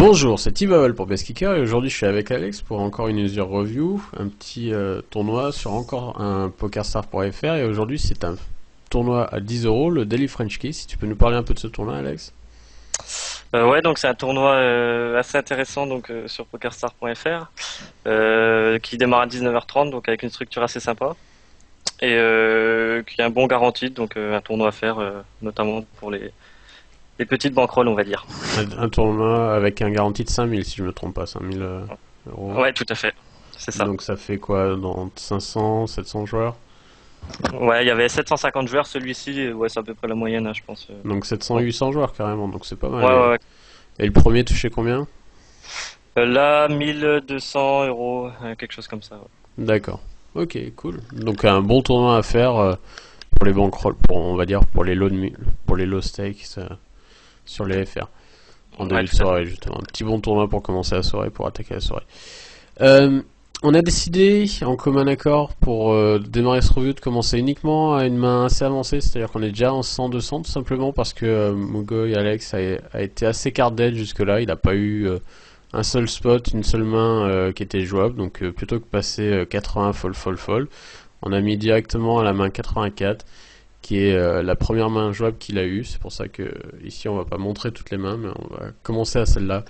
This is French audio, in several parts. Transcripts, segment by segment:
Bonjour, c'est T-Bubble pour BestKicker et aujourd'hui je suis avec Alex pour encore une user review, un petit tournoi sur encore un PokerStars.fr et aujourd'hui c'est un tournoi à 10 euros, le Daily French Key. Si tu peux nous parler un peu de ce tournoi, Alex? Ouais, donc c'est un tournoi assez intéressant donc sur PokerStars.fr qui démarre à 19h30 donc avec une structure assez sympa et qui a un bon garanti donc un tournoi à faire notamment pour les petites bankrolls on va dire. Un tournoi avec un garantie de 5000 si je me trompe pas, 5000 euros. Ouais, tout à fait, c'est ça. Donc ça fait quoi dans 500, 700 joueurs? Ouais, il y avait 750 joueurs celui-ci, ouais c'est à peu près la moyenne hein, je pense. Donc 700, Bon. 800 joueurs carrément, donc c'est pas Ouais, mal. ouais, ouais. Et le premier touchait combien? Là 1200 euros, quelque chose comme ça. Ouais. D'accord. Ok, cool. Donc un bon tournoi à faire pour les bankrolls, pour on va dire pour les low stakes sur les FR en Ouais, début de tout à fait. soirée justement. Un petit bon tournoi pour commencer la soirée, pour attaquer la soirée. Euh, on a décidé en commun accord pour démarrer ce review de commencer uniquement à une main assez avancée, c'est-à-dire qu'on est déjà en 100-200 tout simplement parce que Mugo et Alex a été assez card dead jusque là, il n'a pas eu un seul spot, une seule main qui était jouable, donc plutôt que passer 80 fold, on a mis directement à la main 84 qui est la première main jouable qu'il a eue. C'est pour ça que ici on va pas montrer toutes les mains, mais on va commencer à celle-là.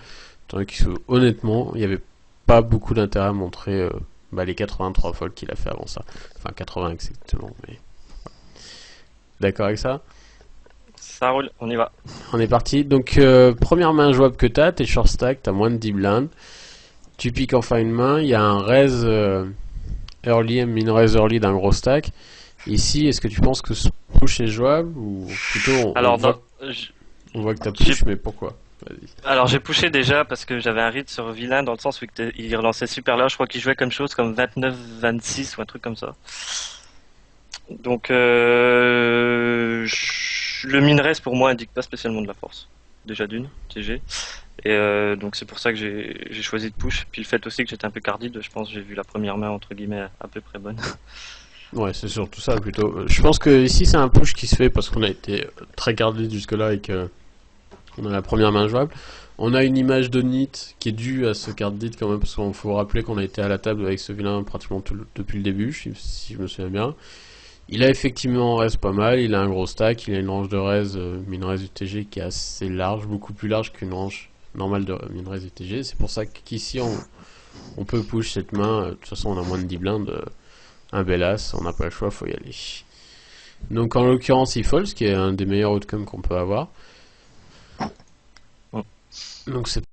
Honnêtement, il n'y avait pas beaucoup d'intérêt à montrer les 83 folds qu'il a fait avant ça. Enfin 80 exactement. Mais... D'accord avec ça? Ça roule, on y va. On est parti. Donc première main jouable que t'es short stack, t'as moins de 10 blindes. Tu piques enfin une main, il y a un raise early, un min raise early d'un gros stack. Ici, est-ce que tu penses que ce push est jouable ou plutôt Alors dans, on voit que t'as j'ai push, mais pourquoi? Vas-y. Alors j'ai poussé déjà parce que j'avais un read sur vilain dans le sens où il relançait super large, je crois qu'il jouait comme chose comme 29-26 ou un truc comme ça. Donc le minres pour moi indique pas spécialement de la force. Déjà d'une, TG. Et donc c'est pour ça que j'ai choisi de push. Puis le fait aussi que j'étais un peu cardide, je pense que j'ai vu la première main entre guillemets à peu près bonne. Ouais, c'est surtout ça plutôt. Je pense que ici c'est un push qui se fait parce qu'on a été très gardé jusque-là et que on a la première main jouable. On a une image de Nit qui est due à ce card deed quand même parce qu'il faut rappeler qu'on a été à la table avec ce vilain pratiquement depuis le début, si je me souviens bien. Il a effectivement un raise pas mal, il a un gros stack, il a une range de raise min-raise UTG qui est assez large, beaucoup plus large qu'une range normale de min-raise UTG. C'est pour ça qu'ici on peut push cette main. De toute façon on a moins de 10 blindes, un bel as, on n'a pas le choix, faut y aller. Donc en l'occurrence il fold, ce qui est un des meilleurs outcomes qu'on peut avoir. Donc c'est